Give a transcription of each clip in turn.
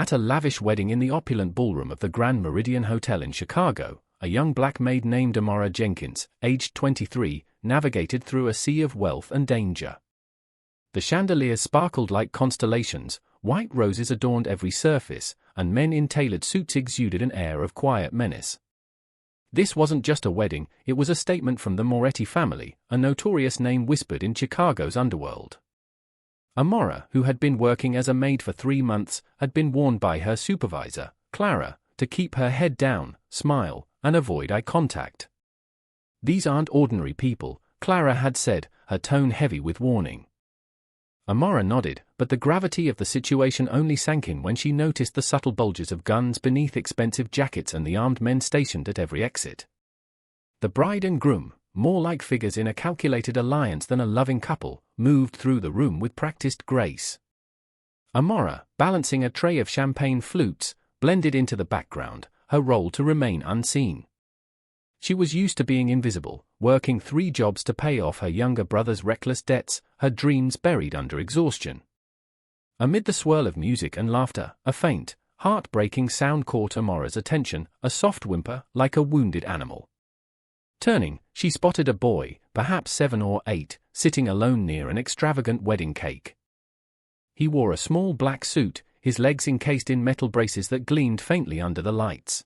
At a lavish wedding in the opulent ballroom of the Grand Meridian Hotel in Chicago, a young black maid named Amara Jenkins, aged 23, navigated through a sea of wealth and danger. The chandeliers sparkled like constellations, white roses adorned every surface, and men in tailored suits exuded an air of quiet menace. This wasn't just a wedding, it was a statement from the Moretti family, a notorious name whispered in Chicago's underworld. Amara, who had been working as a maid for 3 months, had been warned by her supervisor, Clara, to keep her head down, smile, and avoid eye contact. "These aren't ordinary people," Clara had said, her tone heavy with warning. Amara nodded, but the gravity of the situation only sank in when she noticed the subtle bulges of guns beneath expensive jackets and the armed men stationed at every exit. The bride and groom, more like figures in a calculated alliance than a loving couple, moved through the room with practiced grace. Amara, balancing a tray of champagne flutes, blended into the background, her role to remain unseen. She was used to being invisible, working 3 jobs to pay off her younger brother's reckless debts, her dreams buried under exhaustion. Amid the swirl of music and laughter, a faint, heartbreaking sound caught Amara's attention, a soft whimper like a wounded animal. Turning, she spotted a boy, perhaps 7 or 8, sitting alone near an extravagant wedding cake. He wore a small black suit, his legs encased in metal braces that gleamed faintly under the lights.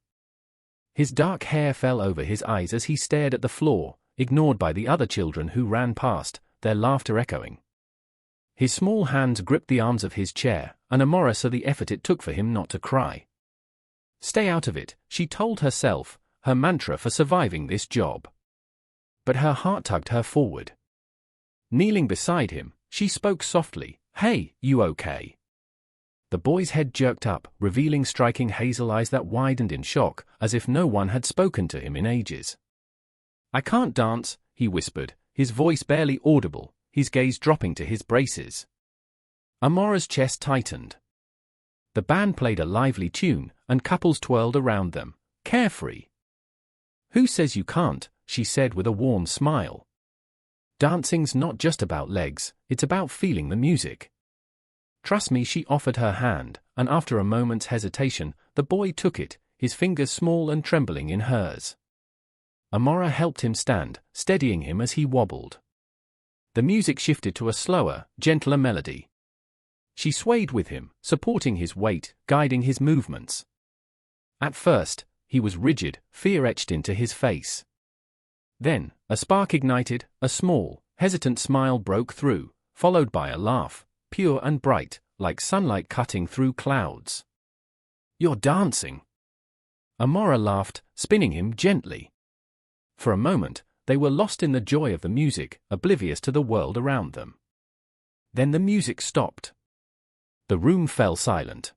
His dark hair fell over his eyes as he stared at the floor, ignored by the other children who ran past, their laughter echoing. His small hands gripped the arms of his chair, and Amara saw the effort it took for him not to cry. "Stay out of it," she told herself, her mantra for surviving this job. But her heart tugged her forward. Kneeling beside him, she spoke softly, "Hey, you okay?" The boy's head jerked up, revealing striking hazel eyes that widened in shock, as if no one had spoken to him in ages. "I can't dance," he whispered, his voice barely audible, his gaze dropping to his braces. Amara's chest tightened. The band played a lively tune, and couples twirled around them, carefree. "Who says you can't?" she said with a warm smile. "Dancing's not just about legs, it's about feeling the music. Trust me." She offered her hand, and after a moment's hesitation, the boy took it, his fingers small and trembling in hers. Amara helped him stand, steadying him as he wobbled. The music shifted to a slower, gentler melody. She swayed with him, supporting his weight, guiding his movements. At first, he was rigid, fear etched into his face. Then, a spark ignited, a small, hesitant smile broke through, followed by a laugh, pure and bright, like sunlight cutting through clouds. "You're dancing." Amara laughed, spinning him gently. For a moment, they were lost in the joy of the music, oblivious to the world around them. Then the music stopped. The room fell silent.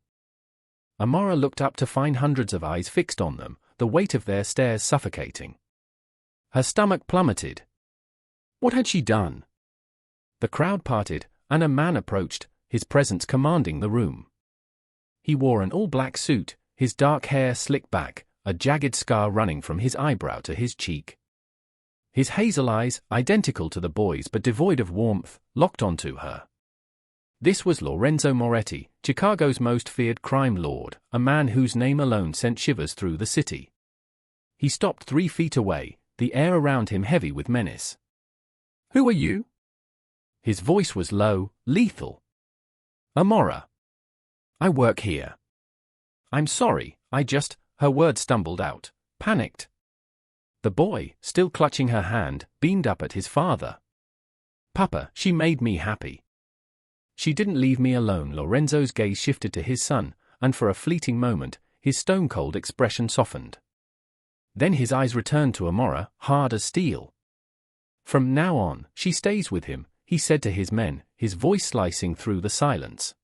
Amara looked up to find hundreds of eyes fixed on them, the weight of their stares suffocating. Her stomach plummeted. What had she done? The crowd parted, and a man approached, his presence commanding the room. He wore an all-black suit, his dark hair slicked back, a jagged scar running from his eyebrow to his cheek. His hazel eyes, identical to the boy's but devoid of warmth, locked onto her. This was Lorenzo Moretti, Chicago's most feared crime lord, a man whose name alone sent shivers through the city. He stopped 3 feet away, the air around him heavy with menace. "Who are you?" His voice was low, lethal. "Amara. I work here." "I'm sorry, her words stumbled out, panicked. The boy, still clutching her hand, beamed up at his father. "Papa, she made me happy." "She didn't leave me alone." Lorenzo's gaze shifted to his son, and for a fleeting moment, his stone-cold expression softened. Then his eyes returned to Amara, hard as steel. "From now on, she stays with him," he said to his men, his voice slicing through the silence.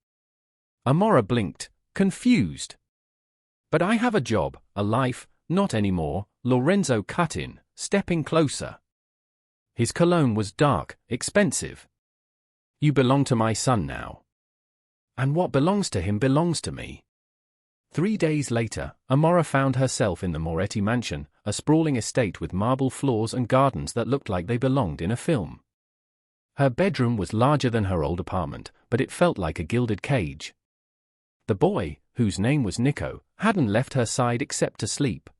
Amara blinked, confused. "But I have a job, a life." "Not anymore," Lorenzo cut in, stepping closer. His cologne was dark, expensive. "You belong to my son now. And what belongs to him belongs to me." 3 days later, Amara found herself in the Moretti mansion, a sprawling estate with marble floors and gardens that looked like they belonged in a film. Her bedroom was larger than her old apartment, but it felt like a gilded cage. The boy, whose name was Nico, hadn't left her side except to sleep.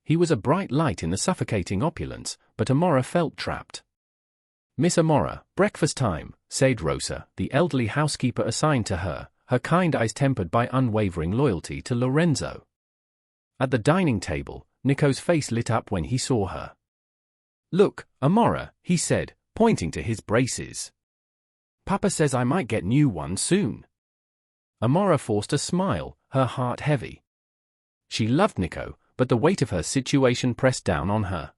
He was a bright light in the suffocating opulence, but Amora felt trapped. "Miss Amora, breakfast time," said Rosa, the elderly housekeeper assigned to her, her kind eyes tempered by unwavering loyalty to Lorenzo. At the dining table, Nico's face lit up when he saw her. "Look, Amora," he said, pointing to his braces. "Papa says I might get new ones soon." Amora forced a smile, her heart heavy. She loved Nico, but the weight of her situation pressed down on her.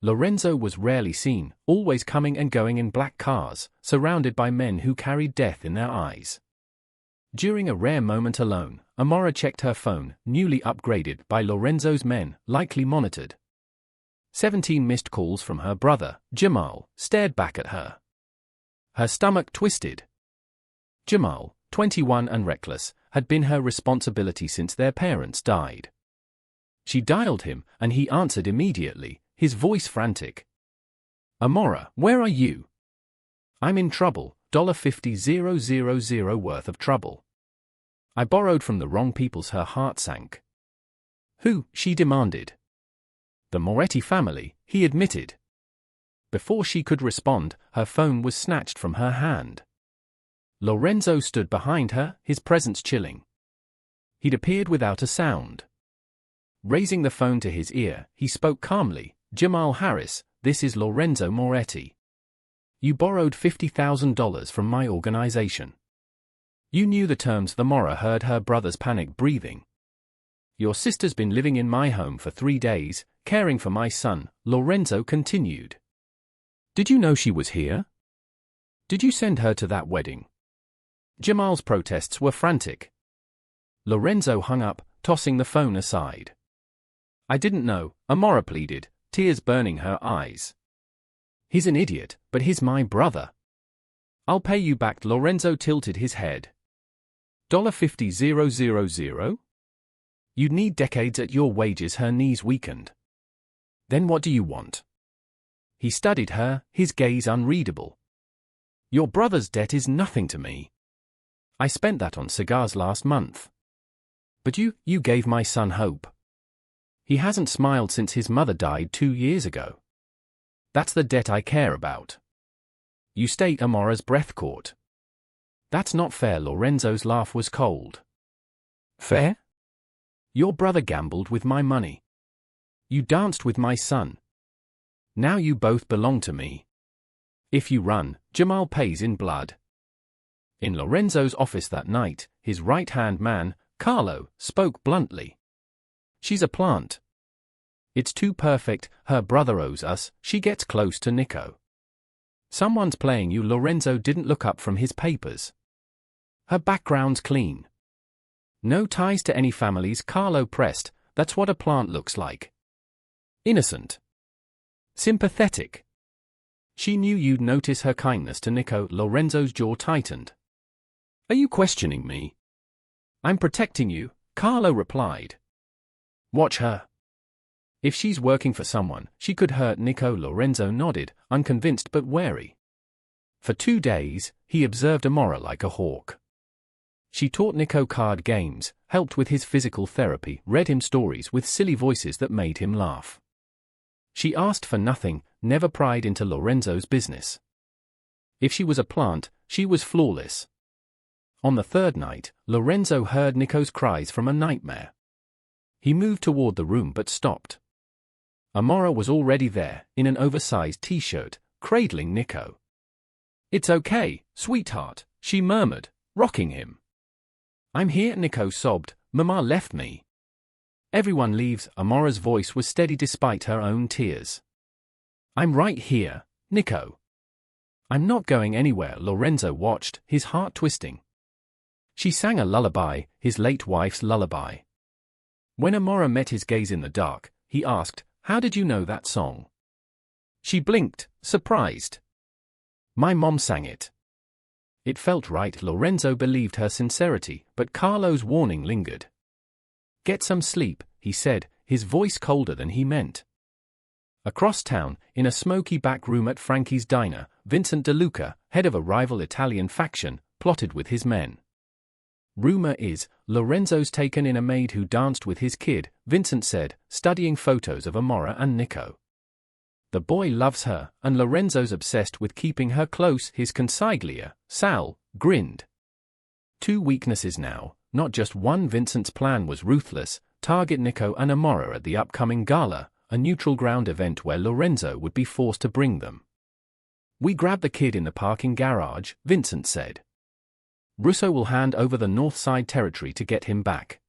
Lorenzo was rarely seen, always coming and going in black cars, surrounded by men who carried death in their eyes. During a rare moment alone, Amora checked her phone, newly upgraded by Lorenzo's men, likely monitored. 17 missed calls from her brother, Jamal, stared back at her. Her stomach twisted. Jamal, 21 and reckless, had been her responsibility since their parents died. She dialed him, and he answered immediately, his voice frantic. "Amora, where are you?" "I'm in trouble, $50,000 worth of trouble. I borrowed from the wrong people's." Her heart sank. "Who?" she demanded. "The Moretti family," he admitted. Before she could respond, her phone was snatched from her hand. Lorenzo stood behind her, his presence chilling. He'd appeared without a sound. Raising the phone to his ear, he spoke calmly, "Jamal Harris, this is Lorenzo Moretti. You borrowed $50,000 from my organization. You knew the terms." The Mora heard her brother's panic breathing. "Your sister's been living in my home for 3 days, caring for my son," Lorenzo continued. "Did you know she was here? Did you send her to that wedding?" Jamal's protests were frantic. Lorenzo hung up, tossing the phone aside. "I didn't know," Amora pleaded, tears burning her eyes. "He's an idiot, but he's my brother. I'll pay you back." Lorenzo tilted his head. $50,000? You'd need decades at your wages. Her knees weakened. "Then what do you want?" He studied her, his gaze unreadable. "Your brother's debt is nothing to me. I spent that on cigars last month. But you gave my son hope. He hasn't smiled since his mother died 2 years ago. That's the debt I care about." "You stay." Amora's breath caught. "That's not fair." Lorenzo's laugh was cold. "Fair? Your brother gambled with my money. You danced with my son. Now you both belong to me. If you run, Jamal pays in blood." In Lorenzo's office that night, his right-hand man, Carlo, spoke bluntly. "She's a plant. It's too perfect. Her brother owes us. She gets close to Nico. Someone's playing you." Lorenzo didn't look up from his papers. "Her background's clean. No ties to any families." Carlo pressed. "That's what a plant looks like. Innocent. Sympathetic. She knew you'd notice her kindness to Nico." Lorenzo's jaw tightened. "Are you questioning me?" "I'm protecting you," Carlo replied. "Watch her. If she's working for someone, she could hurt Nico." Lorenzo nodded, unconvinced but wary. For 2 days, he observed Amora like a hawk. She taught Nico card games, helped with his physical therapy, read him stories with silly voices that made him laugh. She asked for nothing, never pried into Lorenzo's business. If she was a plant, she was flawless. On the 3rd night, Lorenzo heard Nico's cries from a nightmare. He moved toward the room but stopped. Amora was already there, in an oversized t-shirt, cradling Nico. "It's okay, sweetheart," she murmured, rocking him. "I'm here." Nico sobbed. "Mama left me." "Everyone leaves." Amora's voice was steady despite her own tears. "I'm right here, Nico. I'm not going anywhere." Lorenzo watched, his heart twisting. She sang a lullaby, his late wife's lullaby. When Amora met his gaze in the dark, he asked, "How did you know that song?" She blinked, surprised. "My mom sang it." It felt right. Lorenzo believed her sincerity, but Carlo's warning lingered. "Get some sleep," he said, his voice colder than he meant. Across town, in a smoky back room at Frankie's diner, Vincent DeLuca, head of a rival Italian faction, plotted with his men. Rumor is, Lorenzo's taken in a maid who danced with his kid, Vincent said, studying photos of Amora and Nico. The boy loves her, and Lorenzo's obsessed with keeping her close. His consigliere, Sal, grinned. Two weaknesses now, not just one. Vincent's plan was ruthless: target Nico and Amora at the upcoming gala, a neutral ground event where Lorenzo would be forced to bring them. We grab the kid in the parking garage, Vincent said. Russo will hand over the North Side territory to get him back.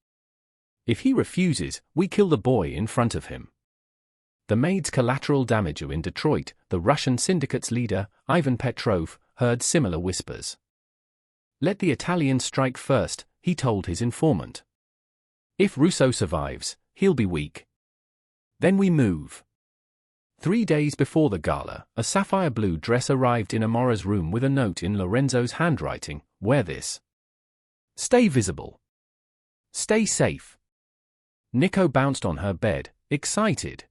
If he refuses, we kill the boy in front of him. The Maid's collateral damager in Detroit, the Russian syndicate's leader, Ivan Petrov, heard similar whispers. Let the Italians strike first, he told his informant. If Russo survives, he'll be weak. Then we move. 3 days before the gala, a sapphire blue dress arrived in Amora's room with a note in Lorenzo's handwriting: wear this. Stay visible. Stay safe. Nico bounced on her bed, excited.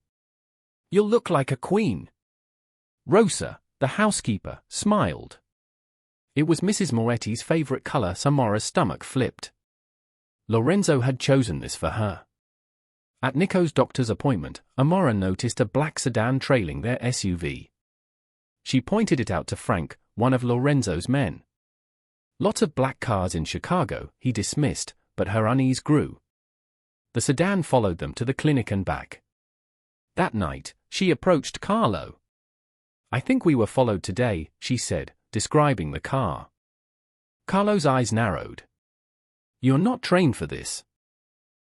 You'll look like a queen. Rosa, the housekeeper, smiled. It was Mrs. Moretti's favorite color. Amora's stomach flipped. Lorenzo had chosen this for her. At Nico's doctor's appointment, Amora noticed a black sedan trailing their SUV. She pointed it out to Frank, one of Lorenzo's men. Lots of black cars in Chicago, he dismissed, but her unease grew. The sedan followed them to the clinic and back. That night, she approached Carlo. I think we were followed today, she said, describing the car. Carlo's eyes narrowed. You're not trained for this.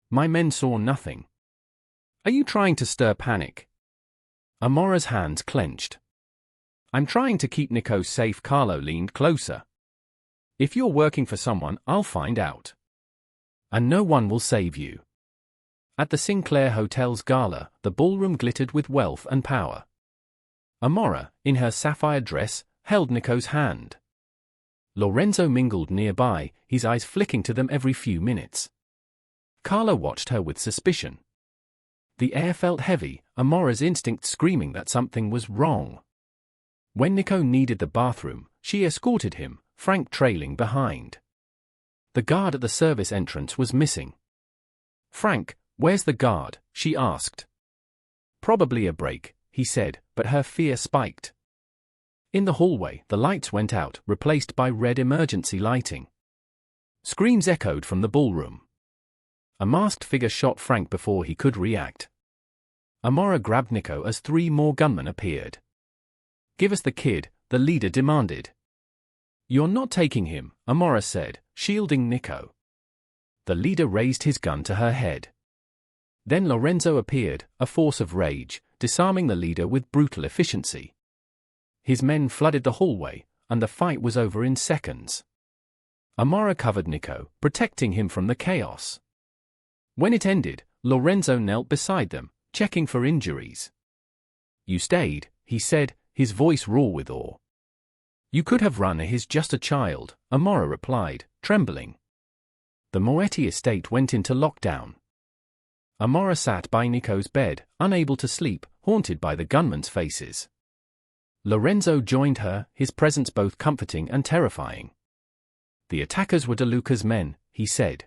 My men saw nothing. Are you trying to stir panic? Amora's hands clenched. I'm trying to keep Nico safe. Carlo leaned closer. If you're working for someone, I'll find out. And no one will save you. At the Sinclair Hotel's gala, the ballroom glittered with wealth and power. Amora, in her sapphire dress, held Nico's hand. Lorenzo mingled nearby, his eyes flicking to them every few minutes. Carlo watched her with suspicion. The air felt heavy, Amora's instinct screaming that something was wrong. When Nico needed the bathroom, she escorted him, Frank trailing behind. The guard at the service entrance was missing. Frank, where's the guard? She asked. Probably a break, he said, but her fear spiked. In the hallway, the lights went out, replaced by red emergency lighting. Screams echoed from the ballroom. A masked figure shot Frank before he could react. Amora grabbed Nico as 3 more gunmen appeared. Give us the kid, the leader demanded. You're not taking him, Amora said, shielding Nico. The leader raised his gun to her head. Then Lorenzo appeared, a force of rage, disarming the leader with brutal efficiency. His men flooded the hallway, and the fight was over in seconds. Amora covered Nico, protecting him from the chaos. When it ended, Lorenzo knelt beside them, checking for injuries. You stayed, he said, his voice raw with awe. You could have run. He's just a child, Amora replied, trembling. The Moretti estate went into lockdown. Amora sat by Nico's bed, unable to sleep, haunted by the gunmen's faces. Lorenzo joined her, his presence both comforting and terrifying. The attackers were DeLuca's men, he said.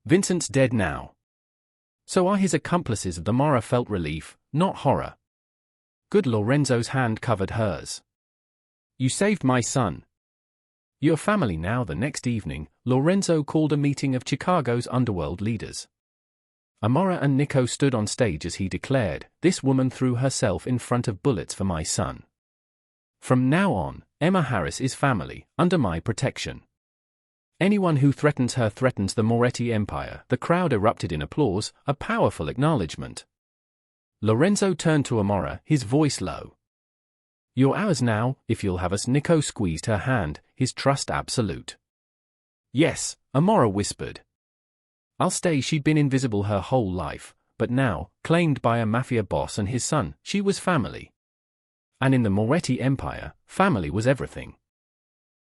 Vincent's dead now. So are his accomplices. Amora felt relief, not horror. Good. Lorenzo's hand covered hers. You saved my son. You're family now. The next evening, Lorenzo called a meeting of Chicago's underworld leaders. Amora and Nico stood on stage as he declared, this woman threw herself in front of bullets for my son. From now on, Emma Harris is family, under my protection. Anyone who threatens her threatens the Moretti Empire. The crowd erupted in applause, a powerful acknowledgement. Lorenzo turned to Amora, his voice low. You're ours now, if you'll have us. Nico squeezed her hand, his trust absolute. Yes, Amora whispered. I'll stay. She'd been invisible her whole life, but now, claimed by a Mafia boss and his son, she was family. And in the Moretti Empire, family was everything.